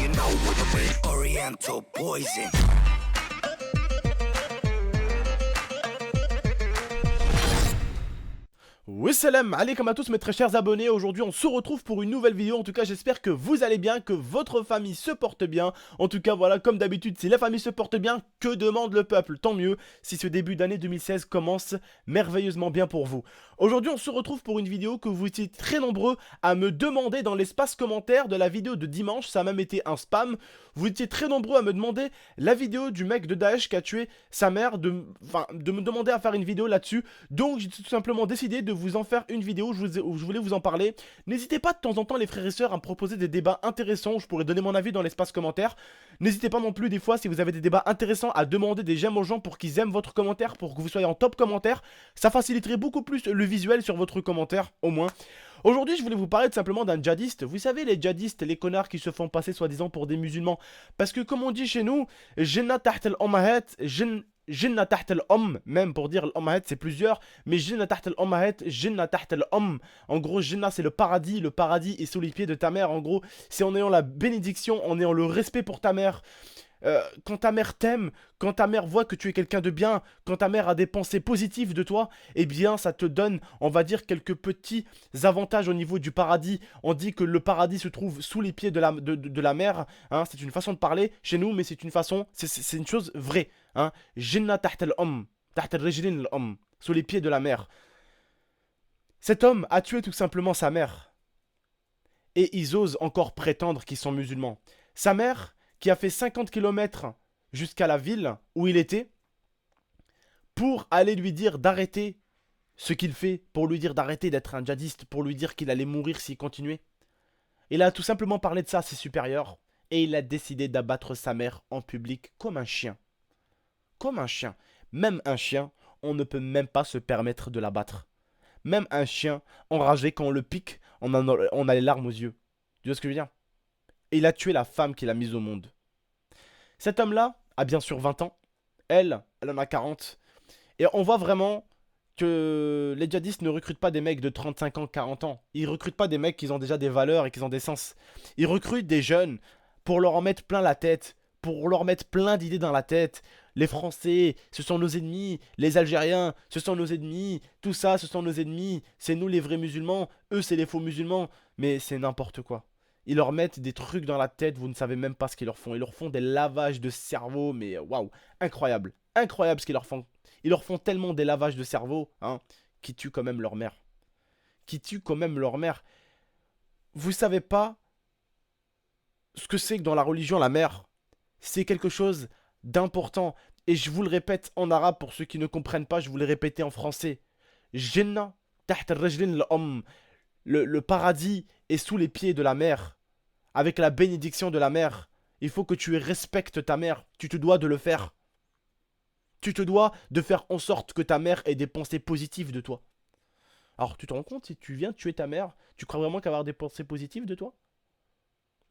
you know what I mean. Oriental poison. Oui, salam alaikum à tous mes très chers abonnés. Aujourd'hui on se retrouve pour une nouvelle vidéo. En tout cas j'espère que vous allez bien, que votre famille se porte bien. En tout cas voilà, comme d'habitude, si la famille se porte bien, que demande le peuple? Tant mieux si ce début d'année 2016 commence merveilleusement bien pour vous. Aujourd'hui on se retrouve pour une vidéo que vous étiez très nombreux à me demander dans l'espace commentaire de la vidéo de dimanche. Ça a même été un spam. Vous étiez très nombreux à me demander la vidéo du mec de Daesh qui a tué sa mère, de me demander à faire une vidéo là-dessus. Donc j'ai tout simplement décidé de vous en faire une vidéo où je voulais vous en parler. N'hésitez pas de temps en temps les frères et sœurs à me proposer des débats intéressants où je pourrais donner mon avis dans l'espace commentaire. N'hésitez pas non plus des fois si vous avez des débats intéressants à demander des j'aime aux gens pour qu'ils aiment votre commentaire, pour que vous soyez en top commentaire. Ça faciliterait beaucoup plus le visuel sur votre commentaire au moins. Aujourd'hui, je voulais vous parler tout simplement d'un djihadiste. Vous savez, les djihadistes, les connards qui se font passer soi-disant pour des musulmans. Parce que comme on dit chez nous, Jinna taht al-Ommahat, Jinna taht al-Om, même pour dire al-Ommahat c'est plusieurs, mais Jinna taht al-Ommahat, Jinna taht al-Om. En gros, Jinna c'est le paradis est sous les pieds de ta mère. En gros, c'est en ayant la bénédiction, en ayant le respect pour ta mère. Quand ta mère t'aime, quand ta mère voit que tu es quelqu'un de bien, quand ta mère a des pensées positives de toi, eh bien ça te donne, on va dire, quelques petits avantages au niveau du paradis. On dit que le paradis se trouve sous les pieds de la mère, hein, c'est une façon de parler chez nous, mais c'est une façon, c'est une chose vraie. Hein. Jinna taht al-Om, taht al-Rijlin al-Om, sous les pieds de la mère. Cet homme a tué tout simplement sa mère. Et ils osent encore prétendre qu'ils sont musulmans. Sa mère, qui a fait 50 km jusqu'à la ville où il était, pour aller lui dire d'arrêter ce qu'il fait, pour lui dire d'arrêter d'être un djihadiste, pour lui dire qu'il allait mourir s'il continuait. Il a tout simplement parlé de ça à ses supérieurs, et il a décidé d'abattre sa mère en public comme un chien. Comme un chien. Même un chien, on ne peut même pas se permettre de l'abattre. Même un chien, enragé, quand on le pique, on a les larmes aux yeux. Tu vois ce que je veux dire? Et il a tué la femme qu'il a mise au monde. Cet homme-là a bien sûr 20 ans. Elle en a 40. Et on voit vraiment que les djihadistes ne recrutent pas des mecs de 35 ans, 40 ans. Ils recrutent pas des mecs qui ont déjà des valeurs et qui ont des sens. Ils recrutent des jeunes pour leur en mettre plein la tête. Pour leur mettre plein d'idées dans la tête. Les Français, ce sont nos ennemis. Les Algériens, ce sont nos ennemis. Tout ça, ce sont nos ennemis. C'est nous les vrais musulmans. Eux, c'est les faux musulmans. Mais c'est n'importe quoi. Ils leur mettent des trucs dans la tête, vous ne savez même pas ce qu'ils leur font. Ils leur font des lavages de cerveau, mais waouh, incroyable. Incroyable ce qu'ils leur font. Ils leur font tellement des lavages de cerveau, hein, qui tuent quand même leur mère. Qui tuent quand même leur mère. Vous savez pas ce que c'est que dans la religion, la mère, c'est quelque chose d'important. Et je vous le répète en arabe pour ceux qui ne comprennent pas, je vous le répéter en français. Jannah taht al-rajlin al-Om. Le paradis est sous les pieds de la mère, avec la bénédiction de la mère. Il faut que tu respectes ta mère, tu te dois de le faire. Tu te dois de faire en sorte que ta mère ait des pensées positives de toi. Alors tu te rends compte, si tu viens tuer ta mère, tu crois vraiment qu'elle va avoir des pensées positives de toi?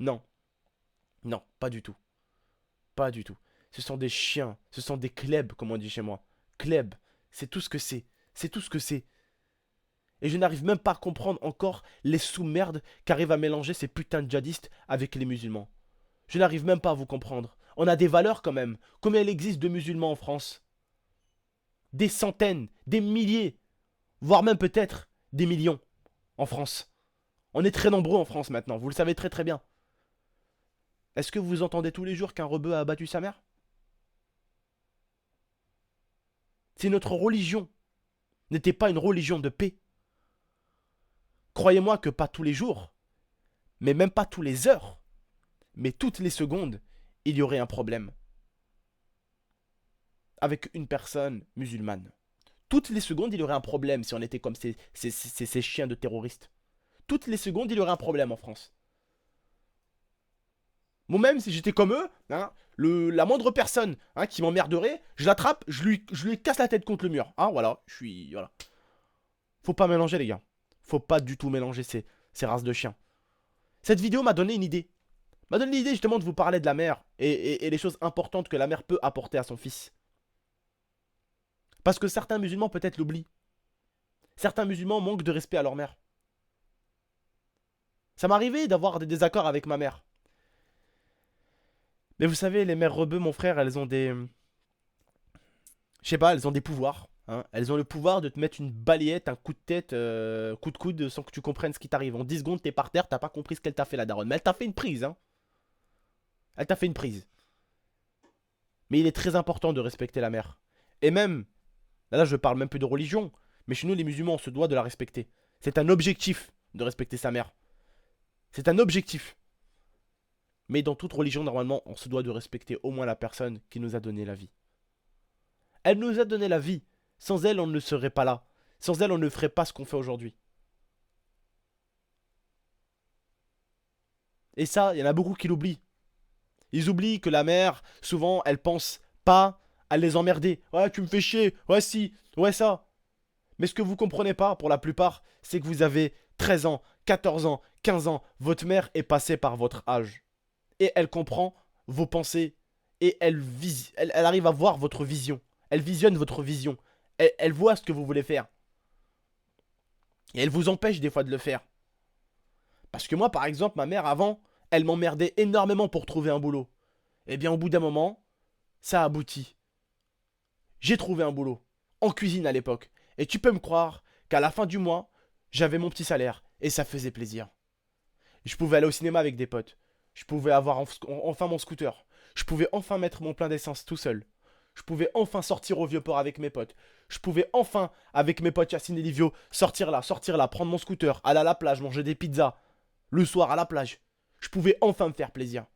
Non, non, pas du tout. Pas du tout. Ce sont des chiens, ce sont des klebs comme on dit chez moi. Kleb, c'est tout ce que c'est. C'est tout ce que c'est. Et je n'arrive même pas à comprendre encore les sous-merdes qu'arrivent à mélanger ces putains de djihadistes avec les musulmans. Je n'arrive même pas à vous comprendre. On a des valeurs quand même. Combien il existe de musulmans en France? Des centaines, des milliers, voire même peut-être des millions en France. On est très nombreux en France maintenant, vous le savez très très bien. Est-ce que vous entendez tous les jours qu'un rebeu a abattu sa mère? Si notre religion n'était pas une religion de paix, croyez-moi que pas tous les jours, mais même pas tous les heures, mais toutes les secondes, il y aurait un problème avec une personne musulmane. Toutes les secondes, il y aurait un problème si on était comme ces chiens de terroristes. Toutes les secondes, il y aurait un problème en France. Moi-même, si j'étais comme eux, hein, la moindre personne hein, qui m'emmerderait, je l'attrape, je lui casse la tête contre le mur. Hein, voilà, voilà. Faut pas mélanger, les gars. Faut pas du tout mélanger ces races de chiens. Cette vidéo m'a donné une idée. M'a donné l'idée justement de vous parler de la mère et les choses importantes que la mère peut apporter à son fils. Parce que certains musulmans peut-être l'oublient. Certains musulmans manquent de respect à leur mère. Ça m'est arrivé d'avoir des désaccords avec ma mère. Mais vous savez, les mères rebeux, mon frère, elles ont des... Je sais pas, elles ont des pouvoirs. Hein. Elles ont le pouvoir de te mettre une balayette, un coup de tête, coup de coude, sans que tu comprennes ce qui t'arrive. En 10 secondes, t'es par terre, t'as pas compris ce qu'elle t'a fait, la daronne. Mais elle t'a fait une prise, hein. Elle t'a fait une prise. Mais il est très important de respecter la mère. Et même, là je parle même plus de religion, mais chez nous les musulmans on se doit de la respecter. C'est un objectif de respecter sa mère. C'est un objectif. Mais dans toute religion normalement on se doit de respecter au moins la personne qui nous a donné la vie. Elle nous a donné la vie. Sans elle on ne serait pas là. Sans elle on ne ferait pas ce qu'on fait aujourd'hui. Et ça, il y en a beaucoup qui l'oublient. Ils oublient que la mère, souvent, elle pense pas à les emmerder. Ouais, tu me fais chier. Ouais, si. Ouais, ça. Mais ce que vous comprenez pas, pour la plupart, c'est que vous avez 13 ans, 14 ans, 15 ans. Votre mère est passée par votre âge. Et elle comprend vos pensées. Et elle arrive à voir votre vision. Elle visionne votre vision. Elle voit ce que vous voulez faire. Et elle vous empêche des fois de le faire. Parce que moi, par exemple, ma mère, avant, elle m'emmerdait énormément pour trouver un boulot. Eh bien, au bout d'un moment, ça a abouti. J'ai trouvé un boulot. En cuisine à l'époque. Et tu peux me croire qu'à la fin du mois, j'avais mon petit salaire. Et ça faisait plaisir. Je pouvais aller au cinéma avec des potes. Je pouvais avoir enfin mon scooter. Je pouvais enfin mettre mon plein d'essence tout seul. Je pouvais enfin sortir au vieux port avec mes potes. Je pouvais enfin, avec mes potes Yacine et Livio, sortir là, prendre mon scooter, aller à la plage, manger des pizzas. Le soir à la plage. Je pouvais enfin me faire plaisir.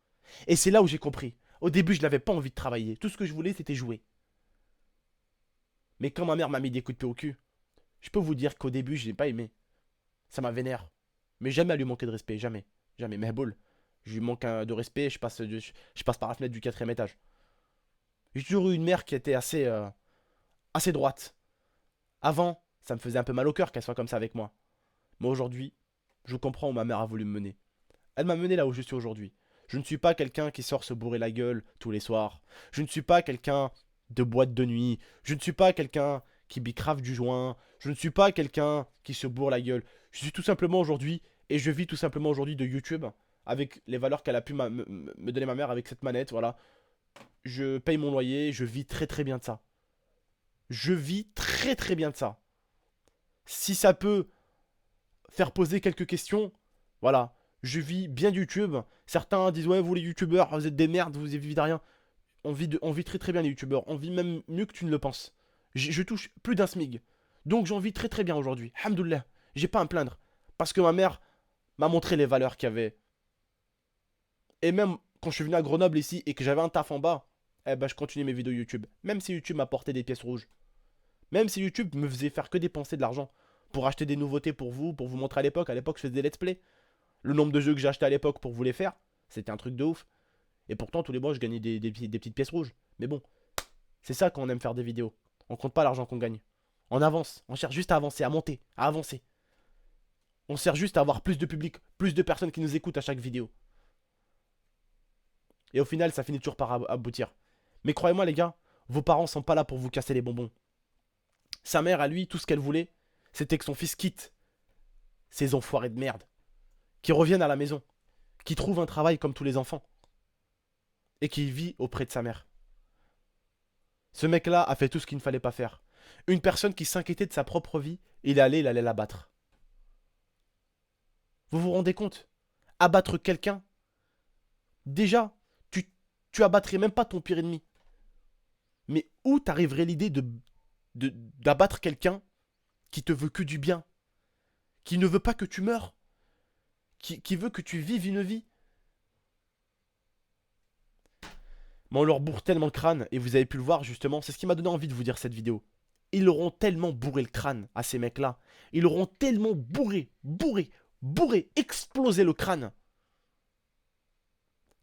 Et c'est là où j'ai compris. Au début, je n'avais pas envie de travailler. Tout ce que je voulais, c'était jouer. Mais quand ma mère m'a mis des coups de pied au cul, je peux vous dire qu'au début, je n'ai pas aimé. Ça m'a vénère. Mais jamais à lui manquer de respect. Jamais. Jamais. Mais boule. Je lui manque de respect. Je passe par la fenêtre du 4ème étage. J'ai toujours eu une mère qui était assez droite. Avant, ça me faisait un peu mal au cœur qu'elle soit comme ça avec moi. Mais aujourd'hui, je comprends où ma mère a voulu me mener. Elle m'a mené là où je suis aujourd'hui. Je ne suis pas quelqu'un qui sort se bourrer la gueule tous les soirs. Je ne suis pas quelqu'un de boîte de nuit. Je ne suis pas quelqu'un qui bicrave du joint. Je ne suis pas quelqu'un qui se bourre la gueule. Je suis tout simplement aujourd'hui, et je vis tout simplement aujourd'hui de YouTube, avec les valeurs qu'elle a pu me donner ma mère avec cette manette, voilà. Je paye mon loyer, je vis très très bien de ça. Je vis très très bien de ça. Si ça peut faire poser quelques questions, voilà. Je vis bien de YouTube. Certains disent ouais vous les youtubeurs vous êtes des merdes, vous vivez de rien. On vit très très bien les youtubeurs. On vit même mieux que tu ne le penses. Je touche plus d'un SMIG. Donc j'en vis très très bien aujourd'hui. Alhamdoulilah. J'ai pas à me plaindre. Parce que ma mère m'a montré les valeurs qu'il y avait. Et même quand je suis venu à Grenoble ici et que j'avais un taf en bas, eh ben je continuais mes vidéos YouTube. Même si YouTube m'apportait des pièces rouges. Même si YouTube me faisait faire que dépenser de l'argent. Pour acheter des nouveautés pour vous montrer à l'époque. À l'époque je faisais des let's play. Le nombre de jeux que j'ai acheté à l'époque pour vous les faire, c'était un truc de ouf. Et pourtant, tous les mois, je gagnais des petites pièces rouges. Mais bon, c'est ça quand on aime faire des vidéos. On compte pas l'argent qu'on gagne. On avance, on cherche juste à avancer, à monter, à avancer. On cherche juste à avoir plus de public, plus de personnes qui nous écoutent à chaque vidéo. Et au final, ça finit toujours par aboutir. Mais croyez-moi, les gars, vos parents sont pas là pour vous casser les bonbons. Sa mère, à lui, tout ce qu'elle voulait, c'était que son fils quitte ces enfoirés de merde. Qui reviennent à la maison. Qui trouvent un travail comme tous les enfants. Et qui vit auprès de sa mère. Ce mec-là a fait tout ce qu'il ne fallait pas faire. Une personne qui s'inquiétait de sa propre vie, il allait la battre. Vous vous rendez compte? Abattre quelqu'un, déjà, tu abattrais même pas ton pire ennemi. Mais où t'arriverait l'idée d'abattre quelqu'un qui te veut que du bien, qui ne veut pas que tu meurs, qui veut que tu vives une vie? Mais on leur bourre tellement le crâne, et vous avez pu le voir justement, c'est ce qui m'a donné envie de vous dire cette vidéo. Ils leur ont tellement bourré le crâne à ces mecs-là. Ils leur ont tellement bourré, explosé le crâne,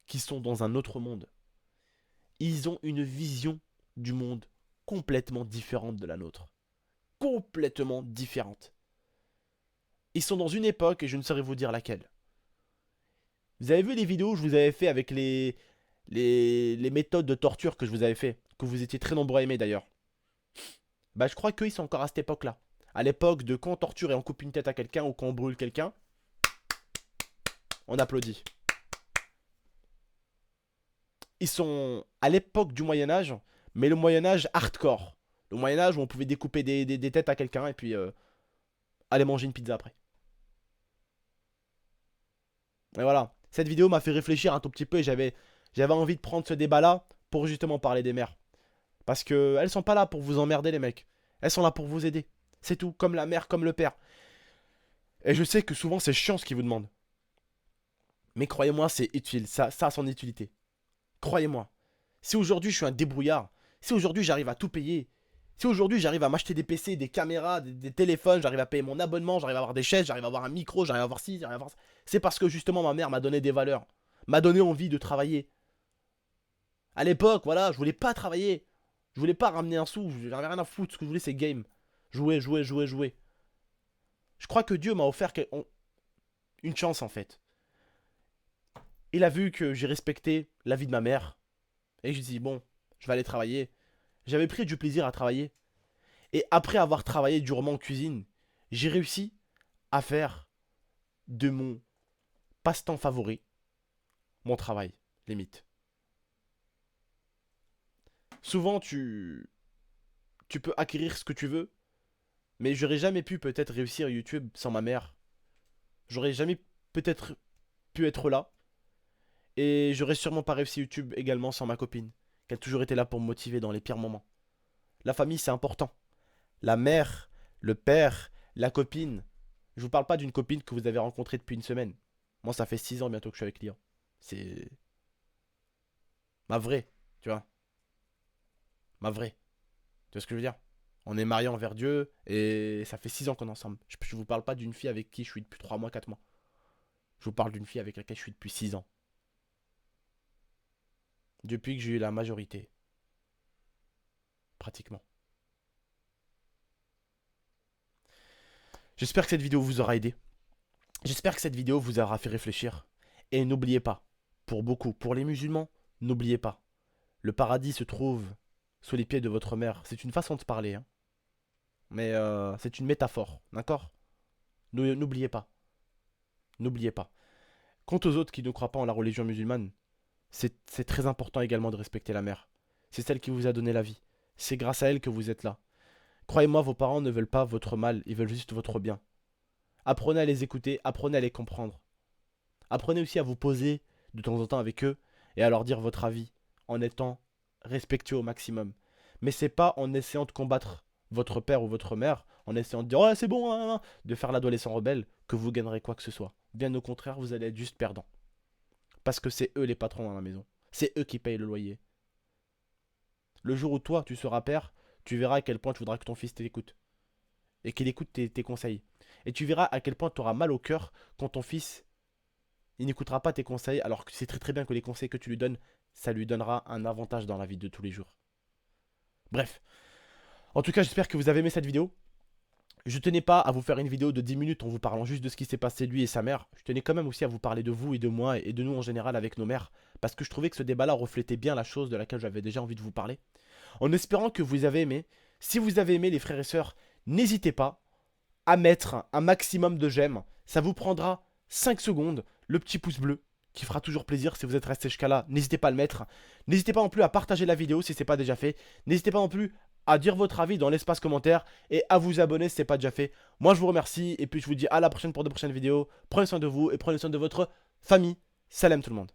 qu'ils sont dans un autre monde. Ils ont une vision du monde complètement différente de la nôtre. Complètement différente. Ils sont dans une époque, et je ne saurais vous dire laquelle. Vous avez vu les vidéos que je vous avais fait avec les méthodes de torture que je vous avais fait, que vous étiez très nombreux à aimer d'ailleurs. Bah je crois qu'ils sont encore à cette époque-là. À l'époque de quand on torture et on coupe une tête à quelqu'un ou quand on brûle quelqu'un, on applaudit. ils sont à l'époque du Moyen-Âge, mais le Moyen-Âge hardcore. Le Moyen-Âge où on pouvait découper des têtes à quelqu'un et puis aller manger une pizza après. Et voilà, cette vidéo m'a fait réfléchir un tout petit peu et j'avais envie de prendre ce débat-là pour justement parler des mères. Parce que elles sont pas là pour vous emmerder les mecs. Elles sont là pour vous aider. C'est tout, comme la mère, comme le père. Et je sais que souvent c'est chiant ce qu'ils vous demandent. Mais croyez-moi, c'est utile, ça a son utilité. Croyez-moi. Si aujourd'hui je suis un débrouillard, si aujourd'hui j'arrive à tout payer, si aujourd'hui j'arrive à m'acheter des PC, des caméras, des téléphones, j'arrive à payer mon abonnement, j'arrive à avoir des chaises, j'arrive à avoir un micro, j'arrive à avoir ci, j'arrive à avoir ça, c'est parce que justement ma mère m'a donné des valeurs, m'a donné envie de travailler. À l'époque, voilà, je voulais pas travailler, je voulais pas ramener un sou, j'avais rien à foutre, ce que je voulais c'est game. Jouer, jouer, jouer, jouer. Je crois que Dieu m'a offert une chance en fait. Il a vu que j'ai respecté la vie de ma mère. Et je me suis dit, bon, je vais aller travailler. J'avais pris du plaisir à travailler. Et après avoir travaillé durement en cuisine, j'ai réussi à faire de mon passe-temps favori mon travail, limite. Souvent, tu peux acquérir ce que tu veux, mais j'aurais jamais pu peut-être réussir YouTube sans ma mère. J'aurais jamais peut-être pu être là. Et j'aurais sûrement pas réussi YouTube également sans ma copine, qui a toujours été là pour me motiver dans les pires moments. La famille, c'est important. La mère, le père, la copine. Je vous parle pas d'une copine que vous avez rencontrée depuis une semaine. Moi, ça fait 6 ans bientôt que je suis avec Lia. C'est ma vraie, tu vois. Ma vraie. Tu vois ce que je veux dire? On est mariés envers Dieu et ça fait 6 ans qu'on est ensemble. Je vous parle pas d'une fille avec qui je suis depuis 3 mois, 4 mois. Je vous parle d'une fille avec laquelle je suis depuis 6 ans. Depuis que j'ai eu la majorité. Pratiquement. J'espère que cette vidéo vous aura aidé. J'espère que cette vidéo vous aura fait réfléchir. Et n'oubliez pas, pour beaucoup, pour les musulmans, n'oubliez pas, le paradis se trouve sous les pieds de votre mère. C'est une façon de parler, hein. Mais c'est une métaphore, d'accord? N'oubliez pas. N'oubliez pas. Quant aux autres qui ne croient pas en la religion musulmane, c'est très important également de respecter la mère. C'est celle qui vous a donné la vie. C'est grâce à elle que vous êtes là. Croyez-moi, vos parents ne veulent pas votre mal, ils veulent juste votre bien. Apprenez à les écouter, apprenez à les comprendre. Apprenez aussi à vous poser de temps en temps avec eux et à leur dire votre avis en étant respectueux au maximum. Mais c'est pas en essayant de combattre votre père ou votre mère, en essayant de dire ouais c'est bon, hein, de faire l'adolescent rebelle que vous gagnerez quoi que ce soit. Bien au contraire, vous allez être juste perdant. Parce que c'est eux les patrons dans la maison. C'est eux qui payent le loyer. Le jour où toi tu seras père, tu verras à quel point tu voudras que ton fils t'écoute. Et qu'il écoute tes conseils. Et tu verras à quel point tu auras mal au cœur quand ton fils il n'écoutera pas tes conseils alors que c'est très très bien que les conseils que tu lui donnes, ça lui donnera un avantage dans la vie de tous les jours. Bref. En tout cas, j'espère que vous avez aimé cette vidéo. Je tenais pas à vous faire une vidéo de 10 minutes en vous parlant juste de ce qui s'est passé lui et sa mère. Je tenais quand même aussi à vous parler de vous et de moi et de nous en général avec nos mères. Parce que je trouvais que ce débat-là reflétait bien la chose de laquelle j'avais déjà envie de vous parler. En espérant que vous avez aimé. Si vous avez aimé les frères et sœurs, n'hésitez pas à mettre un maximum de j'aime. Ça vous prendra 5 secondes. Le petit pouce bleu qui fera toujours plaisir si vous êtes resté jusqu'à là. N'hésitez pas à le mettre. N'hésitez pas non plus à partager la vidéo si ce n'est pas déjà fait. N'hésitez pas non plus à dire votre avis dans l'espace commentaire et à vous abonner si ce n'est pas déjà fait. Moi je vous remercie et puis je vous dis à la prochaine pour de prochaines vidéos. Prenez soin de vous et prenez soin de votre famille. Salam tout le monde.